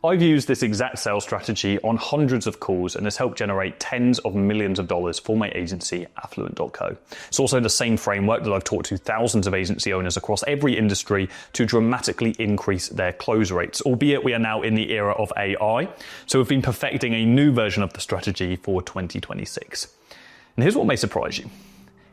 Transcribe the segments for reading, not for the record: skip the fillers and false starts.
I've used this exact sales strategy on hundreds of calls and has helped generate tens of millions of dollars for my agency, Affluent.co. It's also the same framework that I've taught to thousands of agency owners across every industry to dramatically increase their close rates, albeit we are now in the era of AI. So we've been perfecting a new version of the strategy for 2026. And here's what may surprise you.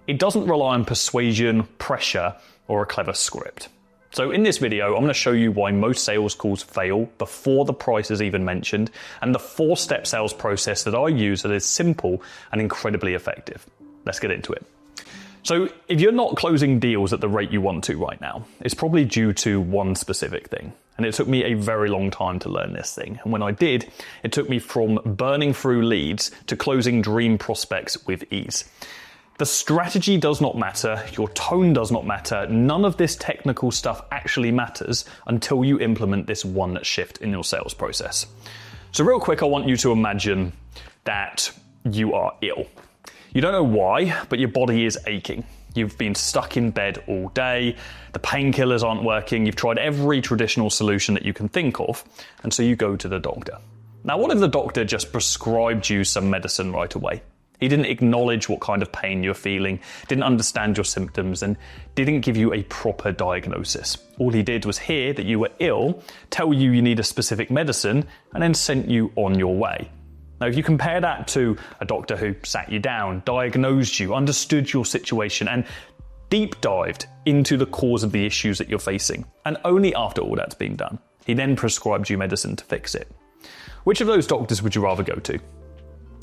It doesn't rely on persuasion, pressure, or a clever script. So in this video, I'm going to show you why most sales calls fail before the price is even mentioned, and the 4-step sales process that I use that is simple and incredibly effective. Let's get into it. So if you're not closing deals at the rate you want to right now, it's probably due to one specific thing. And it took me a very long time to learn this thing. And when I did, it took me from burning through leads to closing dream prospects with ease. The strategy does not matter, your tone does not matter, none of this technical stuff actually matters until you implement this one shift in your sales process. So real quick, I want you to imagine that you are ill. You don't know why, but your body is aching. You've been stuck in bed all day, the painkillers aren't working, you've tried every traditional solution that you can think of, and so you go to the doctor. Now, what if the doctor just prescribed you some medicine right away? He didn't acknowledge what kind of pain you're feeling, didn't understand your symptoms, and didn't give you a proper diagnosis. All he did was hear that you were ill, tell you you need a specific medicine, and then sent you on your way. Now, if you compare that to a doctor who sat you down, diagnosed you, understood your situation, and deep dived into the cause of the issues that you're facing, and only after all that's been done, he then prescribed you medicine to fix it. Which of those doctors would you rather go to?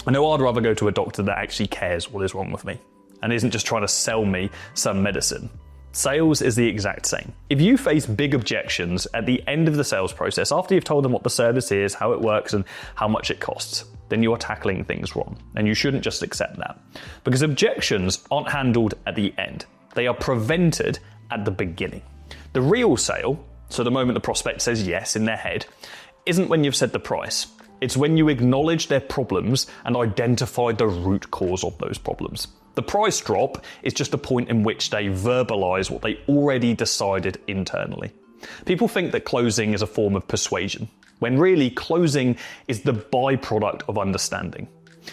I know I'd rather go to a doctor that actually cares what is wrong with me and isn't just trying to sell me some medicine. Sales is the exact same. If you face big objections at the end of the sales process, after you've told them what the service is, how it works, and how much it costs, then you are tackling things wrong, and you shouldn't just accept that. Because objections aren't handled at the end. They are prevented at the beginning. The real sale, so the moment the prospect says yes in their head, isn't when you've said the price. It's when you acknowledge their problems and identify the root cause of those problems. The price drop is just a point in which they verbalize what they already decided internally. People think that closing is a form of persuasion, when really closing is the byproduct of understanding.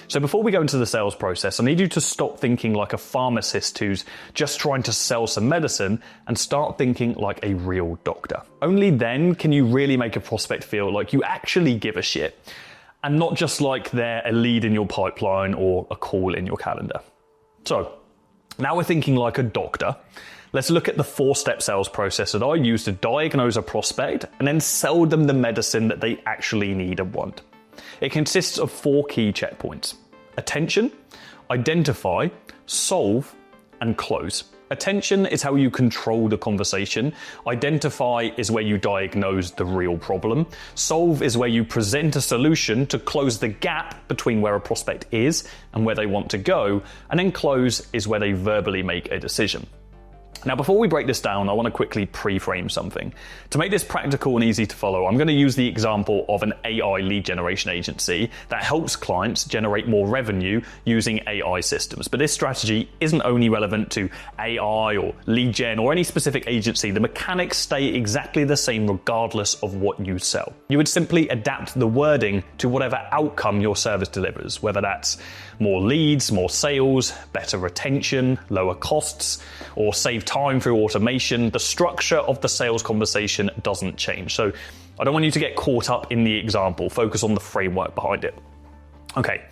So before we go into the sales process, I need you to stop thinking like a pharmacist who's just trying to sell some medicine and start thinking like a real doctor. Only then can you really make a prospect feel like you actually give a shit and not just like they're a lead in your pipeline or a call in your calendar. So now we're thinking like a doctor. Let's look at the 4-step sales process that I use to diagnose a prospect and then sell them the medicine that they actually need and want. It consists of 4 key checkpoints: attention, identify, solve, and close. Attention is how you control the conversation. Identify is where you diagnose the real problem. Solve is where you present a solution to close the gap between where a prospect is and where they want to go. And then close is where they verbally make a decision. Now, before we break this down, I want to quickly pre-frame something. To make this practical and easy to follow, I'm going to use the example of an AI lead generation agency that helps clients generate more revenue using AI systems. But this strategy isn't only relevant to AI or lead gen or any specific agency. The mechanics stay exactly the same regardless of what you sell. You would simply adapt the wording to whatever outcome your service delivers, whether that's more leads, more sales, better retention, lower costs, or save time through automation. The structure of the sales conversation doesn't change. So I don't want you to get caught up in the example. Focus on the framework behind it. Okay,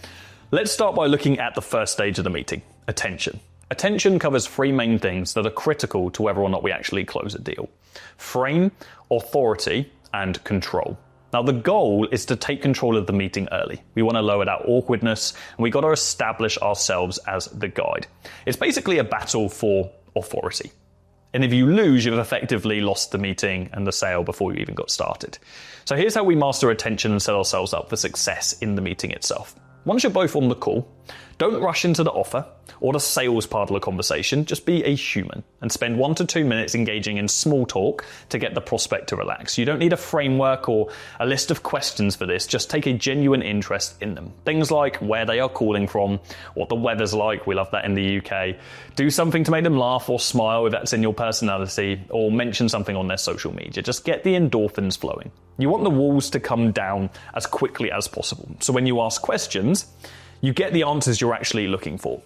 let's start by looking at the first stage of the meeting, attention. Attention covers 3 main things that are critical to whether or not we actually close a deal: frame, authority, and control. Now, the goal is to take control of the meeting early. We want to lower that awkwardness, and we got to establish ourselves as the guide. It's basically a battle for authority. And if you lose, you've effectively lost the meeting and the sale before you even got started. So here's how we master attention and set ourselves up for success in the meeting itself. Once you're both on the call, Don't rush into the offer or the sales part of the conversation. Just be a human and spend 1 to 2 minutes engaging in small talk to get the prospect to relax. You don't need a framework or a list of questions for this. Just take a genuine interest in them. Things like where they are calling from, what the weather's like, we love that in the UK. Do something to make them laugh or smile if that's in your personality, or mention something on their social media. Just get the endorphins flowing. You want the walls to come down as quickly as possible. So when you ask questions, you get the answers you're actually looking for.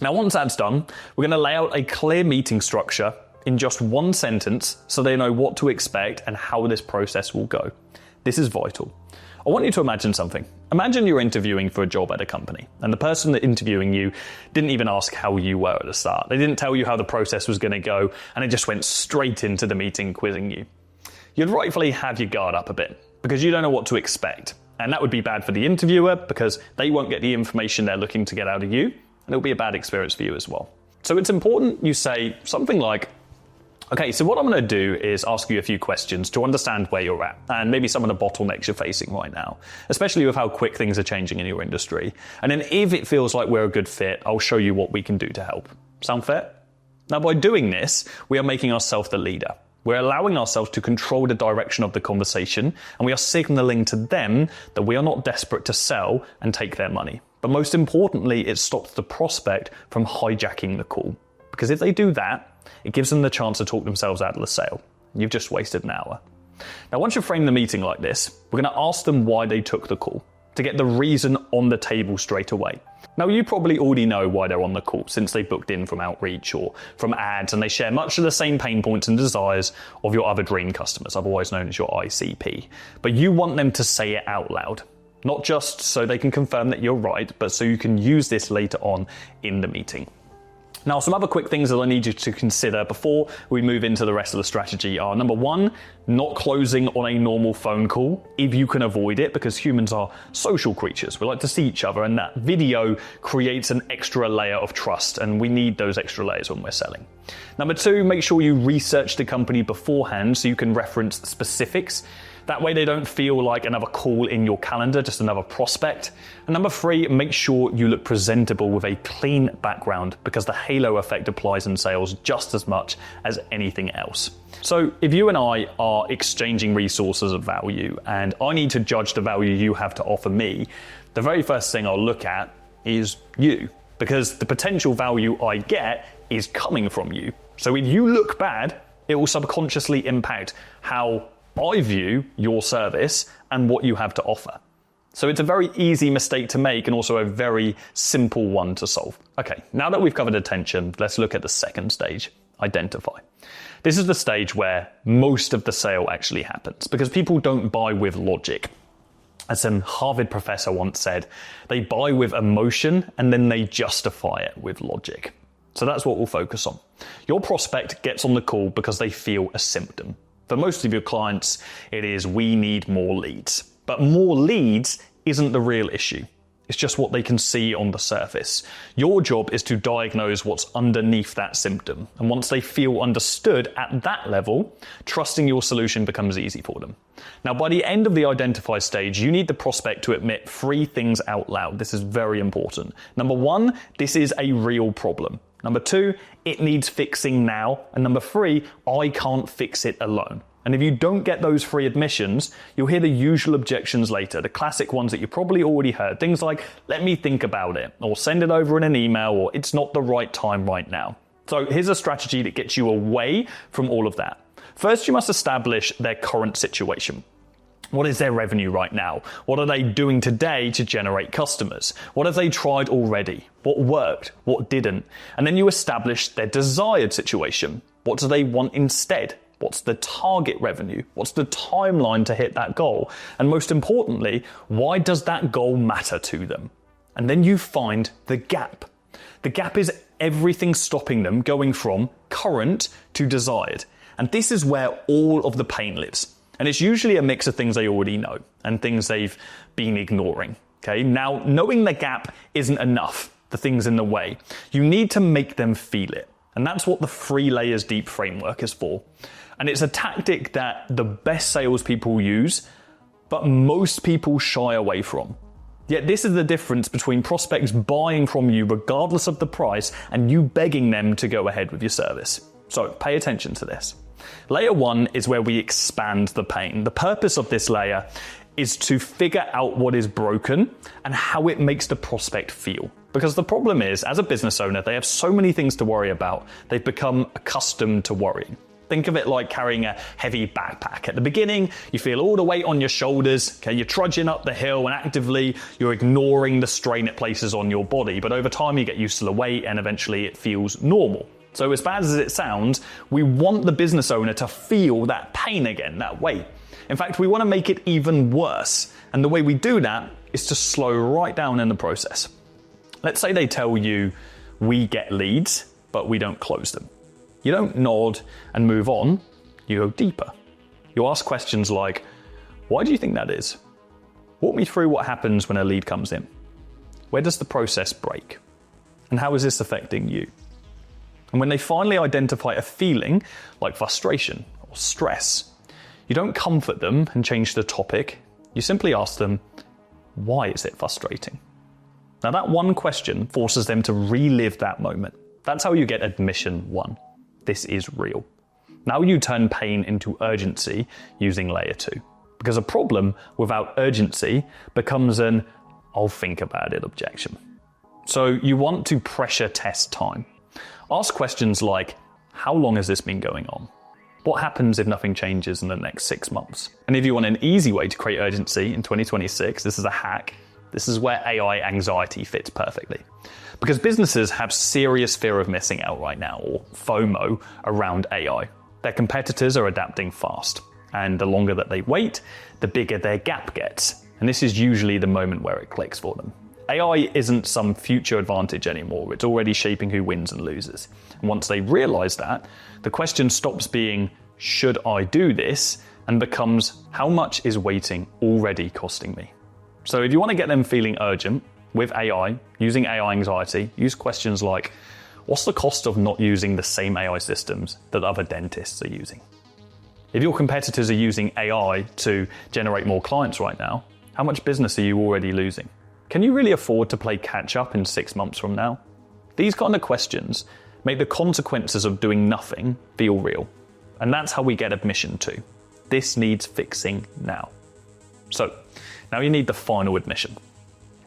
Now, once that's done, we're going to lay out a clear meeting structure in just one sentence so they know what to expect and how this process will go. This is vital. I want you to imagine something. Imagine you're interviewing for a job at a company, and the person that interviewing you didn't even ask how you were at the start. They didn't tell you how the process was going to go, and it just went straight into the meeting quizzing you. You'd rightfully have your guard up a bit, because you don't know what to expect. And that would be bad for the interviewer, because they won't get the information they're looking to get out of you, and it'll be a bad experience for you as well. So it's important you say something like, okay, so what I'm going to do is ask you a few questions to understand where you're at and maybe some of the bottlenecks you're facing right now, especially with how quick things are changing in your industry. And then if it feels like we're a good fit, I'll show you what we can do to help. Sound fair? Now, by doing this, we are making ourselves the leader. We're allowing ourselves to control the direction of the conversation, and we are signaling to them that we are not desperate to sell and take their money. But most importantly, it stops the prospect from hijacking the call. Because if they do that, it gives them the chance to talk themselves out of the sale. You've just wasted an hour. Now, once you frame the meeting like this, we're going to ask them why they took the call, to get the reason on the table straight away. Now, you probably already know why they're on the call, since they booked in from outreach or from ads, and they share much of the same pain points and desires of your other dream customers, otherwise known as your ICP. But you want them to say it out loud, not just so they can confirm that you're right, but so you can use this later on in the meeting. Now, some other quick things that I need you to consider before we move into the rest of the strategy are, number one, not closing on a normal phone call if you can avoid it, because humans are social creatures. We like to see each other, and that video creates an extra layer of trust, and we need those extra layers when we're selling. Number two, make sure you research the company beforehand so you can reference specifics. That way they don't feel like another call in your calendar, just another prospect. And number three, make sure you look presentable with a clean background, because the halo effect applies in sales just as much as anything else. So if you and I are exchanging resources of value and I need to judge the value you have to offer me, the very first thing I'll look at is you, because the potential value I get is coming from you. So if you look bad, it will subconsciously impact how I view your service and what you have to offer. So it's a very easy mistake to make and also a very simple one to solve. Okay, now that we've covered attention, let's look at the second stage, identify. This is the stage where most of the sale actually happens, because people don't buy with logic. As some Harvard professor once said, they buy with emotion and then they justify it with logic. So that's what we'll focus on. Your prospect gets on the call because they feel a symptom. For most of your clients, it is we need more leads. But more leads isn't the real issue. It's just what they can see on the surface. Your job is to diagnose what's underneath that symptom. And once they feel understood at that level, trusting your solution becomes easy for them. Now, by the end of the identify stage, you need the prospect to admit 3 things out loud. This is very important. Number 1, this is a real problem. Number 2, it needs fixing now. And number 3, I can't fix it alone. And if you don't get those 3 admissions, you'll hear the usual objections later, the classic ones that you probably already heard. Things like, let me think about it, or send it over in an email, or it's not the right time right now. So here's a strategy that gets you away from all of that. First, you must establish their current situation. What is their revenue right now? What are they doing today to generate customers? What have they tried already? What worked? What didn't? And then you establish their desired situation. What do they want instead? What's the target revenue? What's the timeline to hit that goal? And most importantly, why does that goal matter to them? And then you find the gap. The gap is everything stopping them going from current to desired. And this is where all of the pain lives. And it's usually a mix of things they already know and things they've been ignoring. Okay, now knowing the gap isn't enough, the things in the way. You need to make them feel it. And that's what the 3 layers deep framework is for. And it's a tactic that the best salespeople use, but most people shy away from. Yet this is the difference between prospects buying from you regardless of the price and you begging them to go ahead with your service. So pay attention to this. Layer 1 is where we expand the pain. The purpose of this layer is to figure out what is broken and how it makes the prospect feel. Because the problem is, as a business owner, they have so many things to worry about, they've become accustomed to worrying. Think of it like carrying a heavy backpack. At the beginning, you feel all the weight on your shoulders, okay? You're trudging up the hill and actively you're ignoring the strain it places on your body. But over time, you get used to the weight and eventually it feels normal. So as bad as it sounds, we want the business owner to feel that pain again, that weight. In fact, we want to make it even worse. And the way we do that is to slow right down in the process. Let's say they tell you, we get leads, but we don't close them. You don't nod and move on, you go deeper. You ask questions like, why do you think that is? Walk me through what happens when a lead comes in. Where does the process break? And how is this affecting you? And when they finally identify a feeling like frustration or stress, you don't comfort them and change the topic. You simply ask them, why is it frustrating? Now that one question forces them to relive that moment. That's how you get admission 1. This is real. Now you turn pain into urgency using layer 2. Because a problem without urgency becomes an I'll think about it objection. So you want to pressure test time. Ask questions like, how long has this been going on? What happens if nothing changes in the next 6 months? And if you want an easy way to create urgency in 2026, this is a hack. This is where AI anxiety fits perfectly. Because businesses have serious fear of missing out right now, or FOMO, around AI. Their competitors are adapting fast, and the longer that they wait, the bigger their gap gets. And this is usually the moment where it clicks for them. AI isn't some future advantage anymore, it's already shaping who wins and loses. And once they realize that, the question stops being, should I do this? And becomes, how much is waiting already costing me? So if you want to get them feeling urgent with AI, using AI anxiety, use questions like, what's the cost of not using the same AI systems that other dentists are using? If your competitors are using AI to generate more clients right now, how much business are you already losing? Can you really afford to play catch up in 6 months from now? These kind of questions make the consequences of doing nothing feel real. And that's how we get admission 2. This needs fixing now. So, now you need the final admission.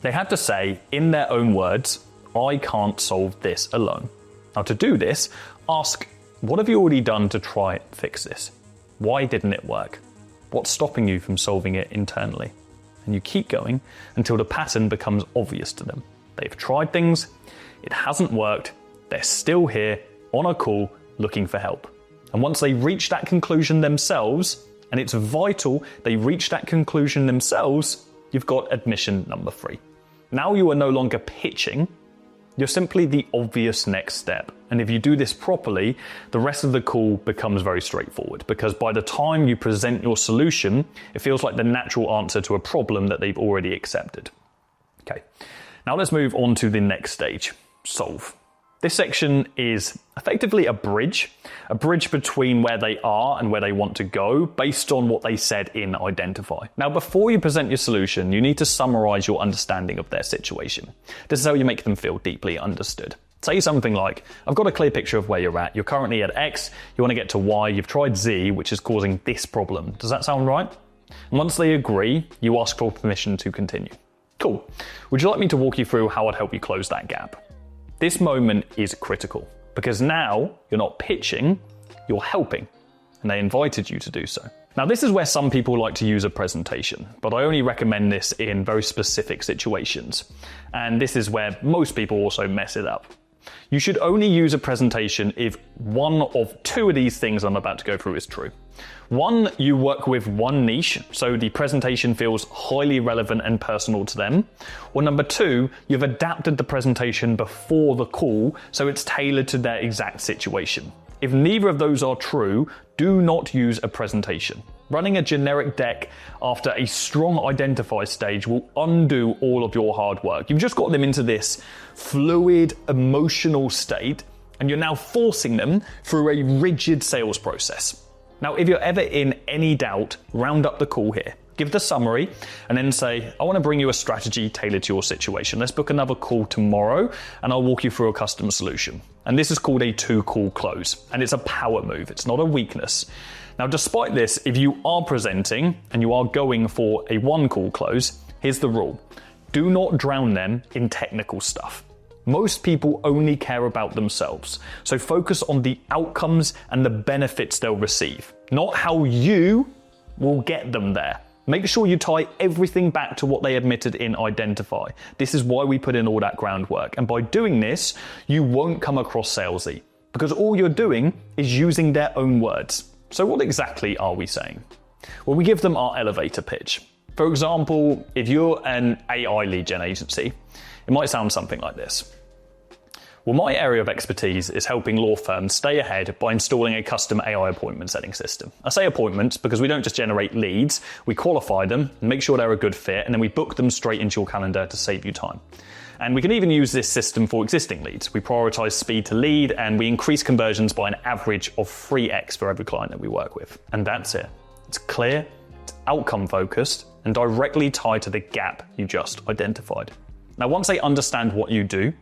They have to say, in their own words, I can't solve this alone. Now to do this, ask, what have you already done to try and fix this? Why didn't it work? What's stopping you from solving it internally? And you keep going until the pattern becomes obvious to them. They've tried things, it hasn't worked, they're still here on a call looking for help. And once they reach that conclusion themselves, and it's vital they reach that conclusion themselves, you've got admission number 3. Now you are no longer pitching, you're simply the obvious next step. And if you do this properly, the rest of the call becomes very straightforward, because by the time you present your solution, it feels like the natural answer to a problem that they've already accepted. Okay, now let's move on to the next stage, solve. This section is effectively a bridge between where they are and where they want to go based on what they said in identify. Now, before you present your solution, you need to summarize your understanding of their situation. This is how you make them feel deeply understood. Say something like, I've got a clear picture of where you're at. You're currently at X, you want to get to Y, you've tried Z, which is causing this problem. Does that sound right? And once they agree, you ask for permission to continue. Cool. Would you like me to walk you through how I'd help you close that gap? This moment is critical because now you're not pitching, you're helping, and they invited you to do so. Now, this is where some people like to use a presentation, but I only recommend this in very specific situations. And this is where most people also mess it up. You should only use a presentation if one of 2 of these things I'm about to go through is true. 1, you work with one niche, so the presentation feels highly relevant and personal to them. Or number 2, you've adapted the presentation before the call, so it's tailored to their exact situation. If neither of those are true, do not use a presentation. Running a generic deck after a strong identify stage will undo all of your hard work. You've just got them into this fluid, emotional state, and you're now forcing them through a rigid sales process. Now, if you're ever in any doubt, round up the call here. Give the summary and then say, I want to bring you a strategy tailored to your situation. Let's book another call tomorrow and I'll walk you through a custom solution. And this is called a 2-call close. And it's a power move. It's not a weakness. Now, despite this, if you are presenting and you are going for a 1-call close, here's the rule. Do not drown them in technical stuff. Most people only care about themselves. So focus on the outcomes and the benefits they'll receive, not how you will get them there. Make sure you tie everything back to what they admitted in Identify. This is why we put in all that groundwork. And by doing this, you won't come across salesy because all you're doing is using their own words. So what exactly are we saying? Well, we give them our elevator pitch. For example, if you're an AI lead gen agency, it might sound something like this. Well, my area of expertise is helping law firms stay ahead by installing a custom AI appointment setting system. I say appointments because we don't just generate leads, we qualify them, make sure they're a good fit, and then we book them straight into your calendar to save you time. And we can even use this system for existing leads. We prioritize speed to lead and we increase conversions by an average of 3x for every client that we work with. And that's it. It's clear, it's outcome focused, and directly tied to the gap you just identified. Now, once they understand what you do,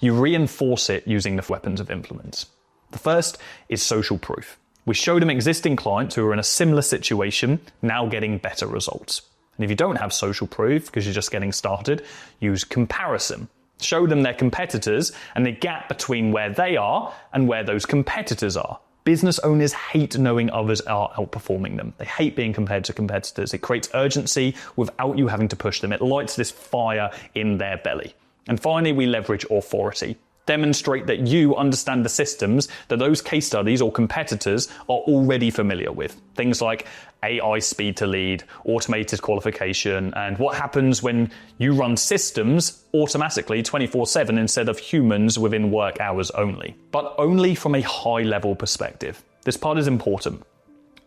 you reinforce it using the weapons of influence. The first is social proof. We show them existing clients who are in a similar situation now getting better results. And if you don't have social proof because you're just getting started, use comparison. Show them their competitors and the gap between where they are and where those competitors are. Business owners hate knowing others are outperforming them. They hate being compared to competitors. It creates urgency without you having to push them. It lights this fire in their belly. And finally, we leverage authority. Demonstrate that you understand the systems that those case studies or competitors are already familiar with. Things like AI speed to lead, automated qualification, and what happens when you run systems automatically 24/7 instead of humans within work hours only. But only from a high-level perspective. This part is important.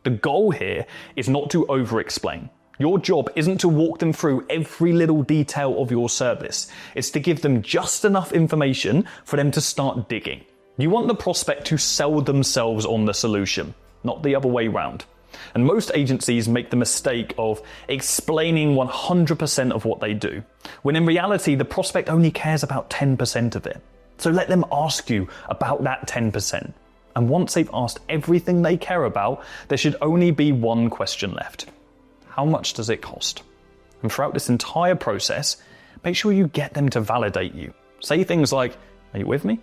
The goal here is not to over-explain. Your job isn't to walk them through every little detail of your service. It's to give them just enough information for them to start digging. You want the prospect to sell themselves on the solution, not the other way round. And most agencies make the mistake of explaining 100% of what they do, when in reality, the prospect only cares about 10% of it. So let them ask you about that 10%. And once they've asked everything they care about, there should only be one question left. How much does it cost? And throughout this entire process, make sure you get them to validate you. Say things like, are you with me?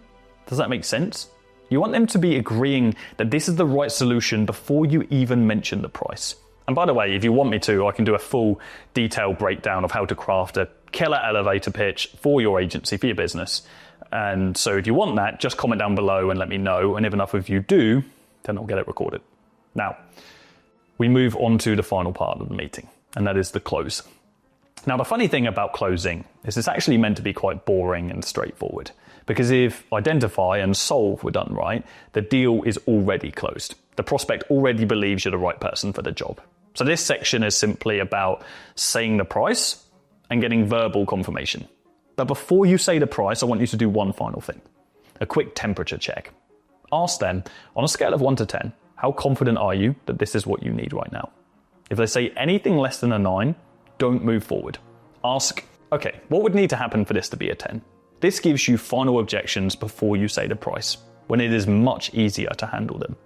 Does that make sense? You want them to be agreeing that this is the right solution before you even mention the price. And by the way, if you want me to, I can do a full detailed breakdown of how to craft a killer elevator pitch for your agency, for your business. And so if you want that, just comment down below and let me know. And if enough of you do, then I'll get it recorded. Now, we move on to the final part of the meeting, and that is the close. Now, the funny thing about closing is it's actually meant to be quite boring and straightforward, because if Identify and Solve were done right, the deal is already closed. The prospect already believes you're the right person for the job. So this section is simply about saying the price and getting verbal confirmation. But before you say the price, I want you to do one final thing, a quick temperature check. Ask them, on a scale of 1 to 10, how confident are you that this is what you need right now? If they say anything less than a 9, don't move forward. Ask, okay, what would need to happen for this to be a 10? This gives you final objections before you say the price, when it is much easier to handle them.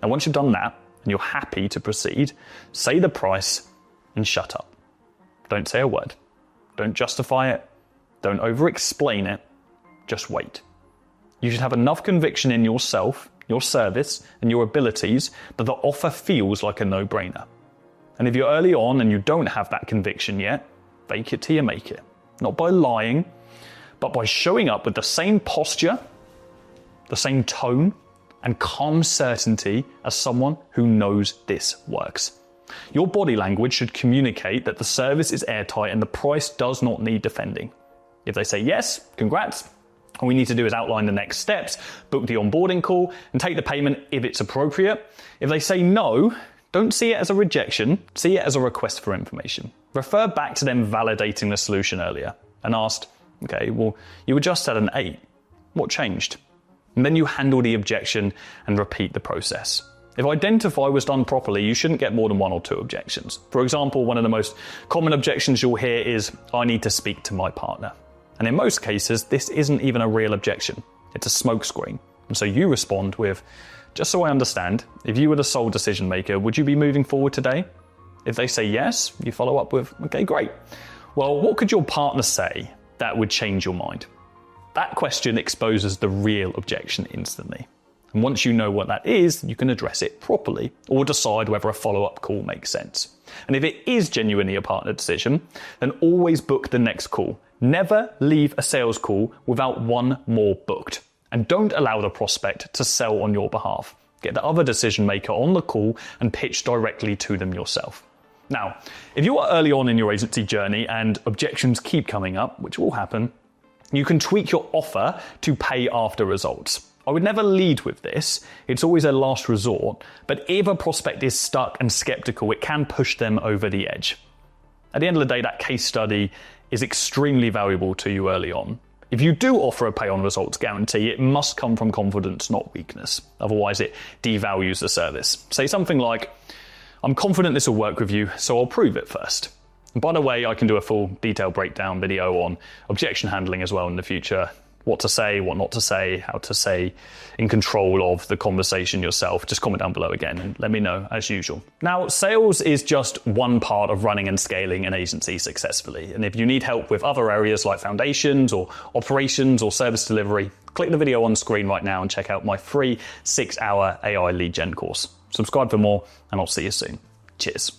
Now, once you've done that and you're happy to proceed, say the price and shut up. Don't say a word. Don't justify it. Don't over-explain it. Just wait. You should have enough conviction in yourself, your service, and your abilities that the offer feels like a no-brainer. And if you're early on and you don't have that conviction yet, fake it till you make it. Not by lying, but by showing up with the same posture, the same tone, and calm certainty as someone who knows this works. Your body language should communicate that the service is airtight and the price does not need defending. If they say yes, congrats. All we need to do is outline the next steps, book the onboarding call, and take the payment if it's appropriate. If they say no, don't see it as a rejection, see it as a request for information. Refer back to them validating the solution earlier and ask, okay, well, you were just at an 8. What changed? And then you handle the objection and repeat the process. If identify was done properly, you shouldn't get more than 1 or 2 objections. For example, one of the most common objections you'll hear is, I need to speak to my partner. And in most cases, this isn't even a real objection. It's a smokescreen. And so you respond with, just so I understand, if you were the sole decision maker, would you be moving forward today? If they say yes, you follow up with, okay, great. Well, what could your partner say that would change your mind? That question exposes the real objection instantly. And once you know what that is, you can address it properly or decide whether a follow-up call makes sense. And if it is genuinely a partner decision, then always book the next call. Never leave a sales call without 1 more booked. And don't allow the prospect to sell on your behalf. Get the other decision maker on the call and pitch directly to them yourself. Now, if you are early on in your agency journey and objections keep coming up, which will happen, you can tweak your offer to pay after results. I would never lead with this. It's always a last resort. But if a prospect is stuck and skeptical, it can push them over the edge. At the end of the day, that case study is extremely valuable to you early on. If you do offer a pay on results guarantee, it must come from confidence, not weakness. Otherwise, it devalues the service. Say something like, I'm confident this will work with you, so I'll prove it first. And by the way, I can do a full detailed breakdown video on objection handling as well in the future. What to say, what not to say, how to say in control of the conversation yourself. Just comment down below again and let me know as usual. Now, sales is just one part of running and scaling an agency successfully. And if you need help with other areas like foundations or operations or service delivery, click the video on screen right now and check out my free 6-hour AI lead gen course. Subscribe for more and I'll see you soon. Cheers.